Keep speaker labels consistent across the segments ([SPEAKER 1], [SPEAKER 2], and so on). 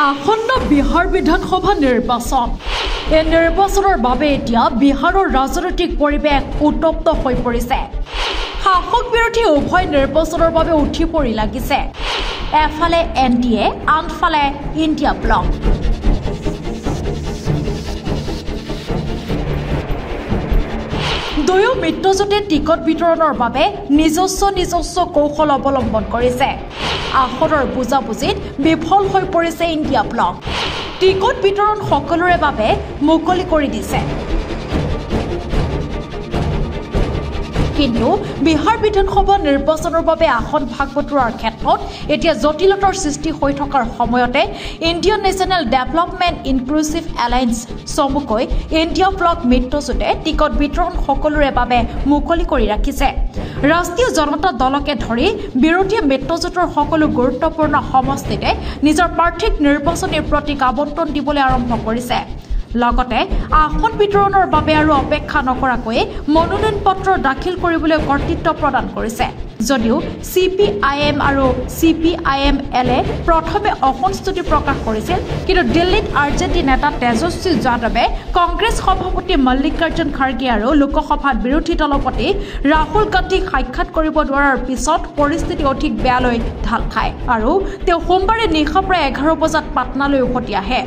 [SPEAKER 1] আসন্ন বিহাৰ বিধানসভা নিৰ্বাচন এই নিৰ্বাচনৰ বাবে এতিয়া বিহাৰৰ ৰাজনৈতিক পৰিৱেশ উত্তপ্ত হৈ পৰিছে। শাসক বিৰোধী উভয় নিৰ্বাচনৰ বাবে উঠি পৰি লাগিছে। এফালে NDA আনফালে ইণ্ডিয়া ব্লক। দুয়ো মিত্ৰজোঁটে টিকট বিতৰণৰ বাবে নিজস্ব কৌশল অৱলম্বন কৰিছে। আসনৰ বুজাবুজিত বিফল হৈ পৰিছে ইণ্ডিয়া ব্লক। টিকট বিতৰণ সকলোৰে বাবে মুকলি কৰি দিছে। কিন্তু বিহাৰ বিধানসভা নিৰ্বাচনৰ বাবে আসন ভাগ বতৰাৰ ক্ষেত্ৰত এতিয়া জটিলতাৰ সৃষ্টি হৈ থকাৰ সময়তে Indian national development inclusive alliance চমুকৈ ইণ্ডিয়া ব্লক মিত্ৰজোঁটে টিকট বিতৰণ সকলোৰে বাবে মুকলি কৰি ৰাখিছে। ৰাষ্ট্ৰীয় জনতা দলকে ধৰি বিৰোধী মিত্ৰজোঁটৰ সকলো গুৰুত্বপূৰ্ণ সমষ্টিতে নিজৰ প্ৰাৰ্থীক নিৰ্বাচনী প্ৰতীক আবণ্টন দিবলৈ আৰম্ভ কৰিছে। লগতে আসন বিতৰণৰ বাবে আৰু অপেক্ষা নকৰাকৈ মনোনয়ন পত্ৰ দাখিল কৰিবলৈ কৰ্তৃত্ব প্ৰদান কৰিছে। যদিও CPIM আৰু CPIML প্ৰথমে অসন্তুষ্টি প্ৰকাশ কৰিছিল, কিন্তু দিল্লীত RJD নেতা তেজস্বী যাদৱে কংগ্ৰেছ সভাপতি মল্লিকাৰ্জুন খাৰ্গে আৰু লোকসভাত বিৰোধী দলপতি ৰাহুল গান্ধীক সাক্ষাৎ কৰিব নোৱাৰাৰ পিছত পৰিস্থিতি অধিক বেয়ালৈ ঢাল খায় আৰু তেওঁ সোমবাৰে নিশা প্ৰায় 11 বজাত পাটনালৈ উভতি আহে।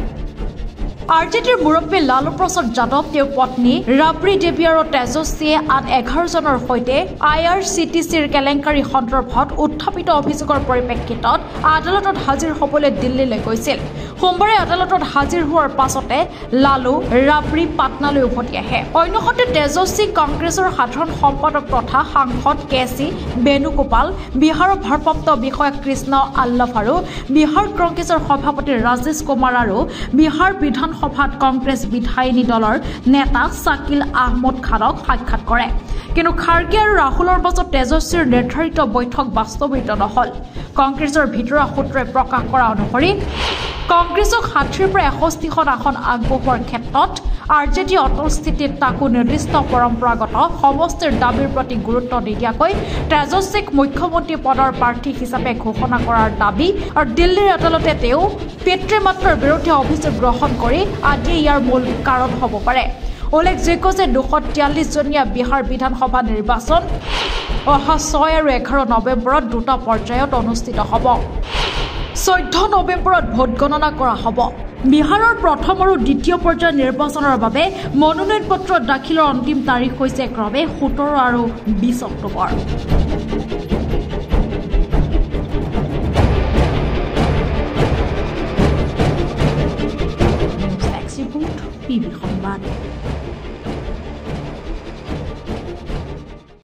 [SPEAKER 1] RJDৰ মুৰব্বী লালু প্ৰসাদ যাদৱ, তেওঁৰ পত্নী ৰাবৰি দেৱী আৰু তেজস্বীয়ে আন 11 জনৰ সৈতে IRCTCৰ কেলেংকাৰী সন্দৰ্ভত উত্থাপিত অভিযোগৰ পৰিপ্ৰেক্ষিতত আদালতত হাজিৰ হ'বলৈ দিল্লীলৈ গৈছিল। সোমবাৰে আদালতত হাজিৰ হোৱাৰ পাছতে লালু ৰাবৰি পাটনালৈ উভতি আহে। অন্যহাতে তেজস্বী কংগ্ৰেছৰ সাধাৰণ সম্পাদক তথা সাংসদ KC বেণুগোপাল, বিহাৰৰ ভাৰপ্ৰাপ্ত বিষয়া কৃষ্ণ আল্লভ আৰু বিহাৰ কংগ্ৰেছৰ সভাপতি ৰাজেশ কুমাৰ আৰু বিহাৰ বিধানসভাত কংগ্ৰেছ বিধায়িনী দলৰ নেতা শাকিল আহমদ খানক সাক্ষাৎ কৰে। কিন্তু খাৰ্গে আৰু ৰাহুলৰ মাজত তেজস্বীৰ নিৰ্ধাৰিত বৈঠক বাস্তৱায়িত নহল। কংগ্ৰেছৰ ভিতৰুৱা সূত্ৰই প্ৰকাশ কৰা অনুসৰি কংগ্ৰেছক 60ৰ পৰা 61খন আসন আগবঢ়োৱাৰ ক্ষেত্ৰত RJD অটল স্থিতিত তাকো নিৰ্দিষ্ট পৰম্পৰাগত সমষ্টিৰ দাবীৰ প্ৰতি গুৰুত্ব নিদিয়াকৈ তেজস্বীক মুখ্যমন্ত্ৰী পদৰ প্ৰাৰ্থী হিচাপে ঘোষণা কৰাৰ দাবী আৰু দিল্লীৰ আদালতে তেওঁ পিতৃ-মাতৃৰ বিৰুদ্ধে অভিযোগ গ্ৰহণ কৰি আদিয়ে ইয়াৰ মূল কাৰণ হ'ব পাৰে। উল্লেখযোগ্য যে 243জনীয়া বিহাৰ বিধানসভা নিৰ্বাচন অহা 6 আৰু 11 নৱেম্বৰত দুটা পৰ্যায়ত অনুষ্ঠিত হ'ব। 14 নৱেম্বৰত ভোট গণনা কৰা হ'ব। বিহাৰৰ প্ৰথম আৰু দ্বিতীয় পৰ্যায়ৰ নিৰ্বাচনৰ বাবে মনোনয়ন পত্ৰ দাখিলৰ অন্তিম তাৰিখ হৈছে ক্ৰমে 17 আৰু 20 অক্টোবৰ। PB সংবাদ।